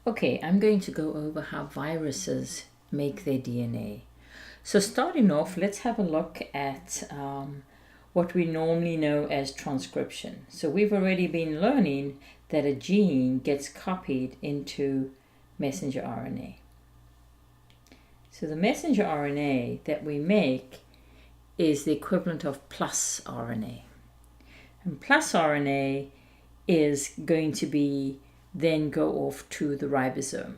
Okay, I'm going to go over how viruses make their DNA. So starting off, let's have a look at what we normally know as transcription. So we've already been learning that a gene gets copied into messenger RNA. So the messenger RNA that we make is the equivalent of plus RNA. And plus RNA is going to be then go off to the ribosome.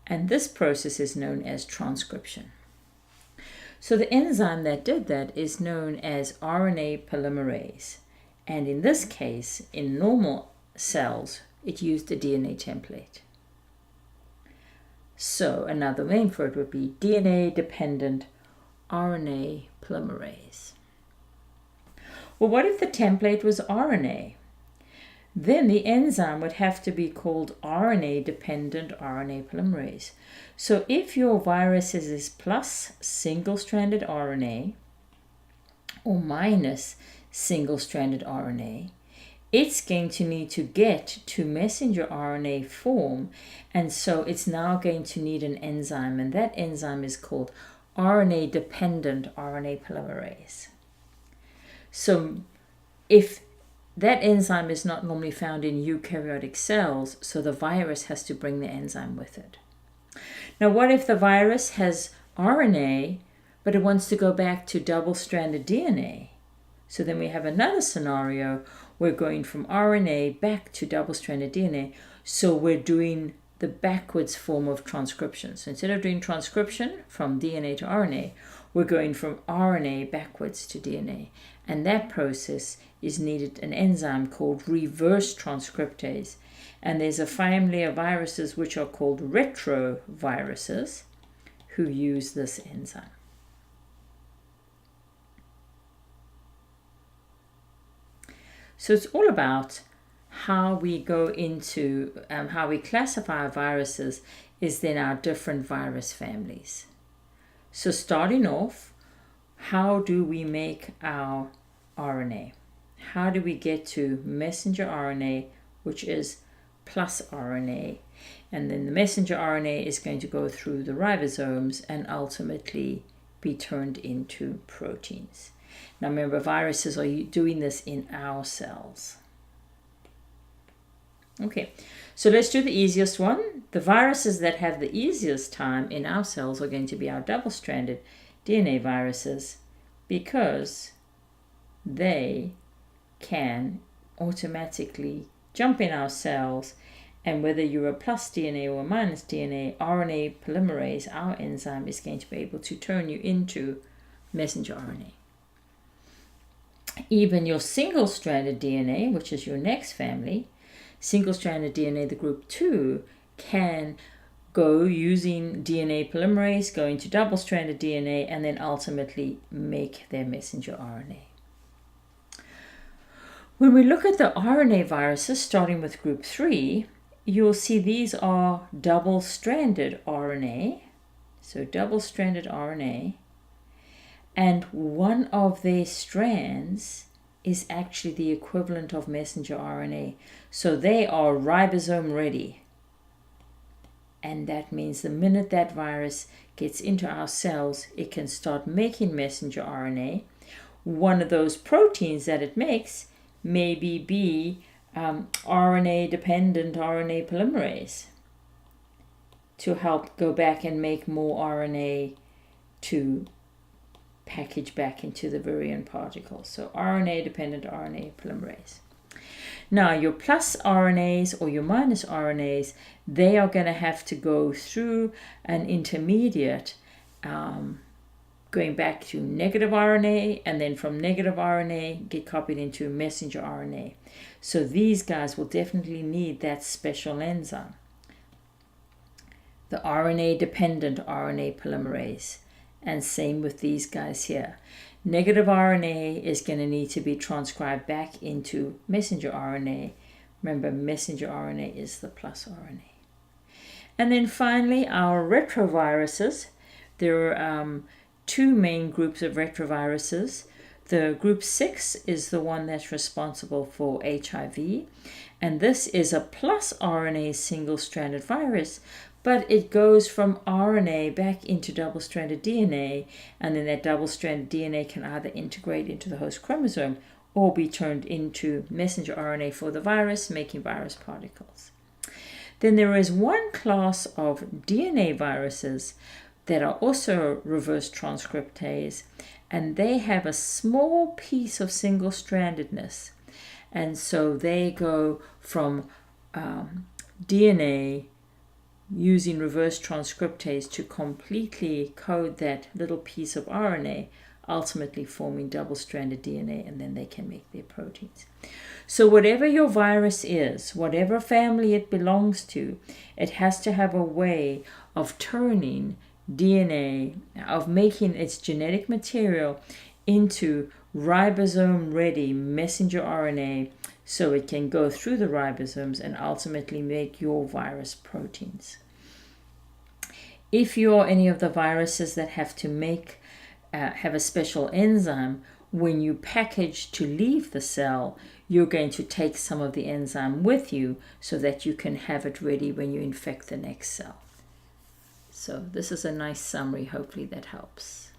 And this process is known as transcription. So the enzyme that did that is known as RNA polymerase. And in this case, in normal cells, it used a DNA template. So another name for it would be DNA-dependent RNA polymerase. Well, what if the template was RNA? Then the enzyme would have to be called RNA-dependent RNA polymerase. So if your virus is plus single-stranded RNA or minus single-stranded RNA, it's going to need to get to messenger RNA form, and so it's now going to need an enzyme, and that enzyme is called RNA-dependent RNA polymerase. So if that enzyme is not normally found in eukaryotic cells, so the virus has to bring the enzyme with it. Now, what if the virus has RNA, but it wants to go back to double-stranded DNA? So then we have another scenario. We're going from RNA back to double-stranded DNA, so we're doing the backwards form of transcription. So instead of doing transcription from DNA to RNA, we're going from RNA backwards to DNA. And that process is needed an enzyme called reverse transcriptase. And there's a family of viruses which are called retroviruses who use this enzyme. So it's all about how we go into, how we classify our viruses is then our different virus families. So starting off, how do we make our RNA? How do we get to messenger RNA, which is plus RNA? And then the messenger RNA is going to go through the ribosomes and ultimately be turned into proteins. Now remember, viruses are doing this in our cells. Okay, so let's do the easiest one. The viruses that have the easiest time in our cells are going to be our double-stranded DNA viruses, because they can automatically jump in our cells, and whether you're a plus DNA or a minus DNA, RNA polymerase, our enzyme, is going to be able to turn you into messenger RNA. Even your single-stranded DNA, which is your next family, single-stranded DNA, the group 2, can go using DNA polymerase, go into double-stranded DNA, and then ultimately make their messenger RNA. When we look at the RNA viruses, starting with group 3, you'll see these are double-stranded RNA. So double-stranded RNA. And one of their strands is actually the equivalent of messenger RNA. So they are ribosome ready. And that means the minute that virus gets into our cells, it can start making messenger RNA. One of those proteins that it makes maybe be RNA-dependent RNA polymerase to help go back and make more RNA to package back into the virion particles. So RNA-dependent RNA polymerase. Now your plus RNAs or your minus RNAs, they are going to have to go through an intermediate, going back to negative RNA, and then from negative RNA get copied into messenger RNA. So these guys will definitely need that special enzyme, the RNA-dependent RNA polymerase. And same with these guys here. Negative RNA is going to need to be transcribed back into messenger RNA. Remember, messenger RNA is the plus RNA. And then finally, our retroviruses. There are two main groups of retroviruses. The group 6 is the one that's responsible for HIV, and this is a plus RNA single-stranded virus, but it goes from RNA back into double-stranded DNA, and then that double-stranded DNA can either integrate into the host chromosome or be turned into messenger RNA for the virus, making virus particles. Then there is one class of DNA viruses that are also reverse transcriptase, and they have a small piece of single-strandedness. And so they go from DNA using reverse transcriptase to completely code that little piece of RNA, ultimately forming double-stranded DNA, and then they can make their proteins. So whatever your virus is, whatever family it belongs to, it has to have a way of turning DNA, of making its genetic material into ribosome-ready messenger RNA so it can go through the ribosomes and ultimately make your virus proteins. If you're any of the viruses that have to have a special enzyme, when you package to leave the cell, you're going to take some of the enzyme with you so that you can have it ready when you infect the next cell. So this is a nice summary. Hopefully that helps.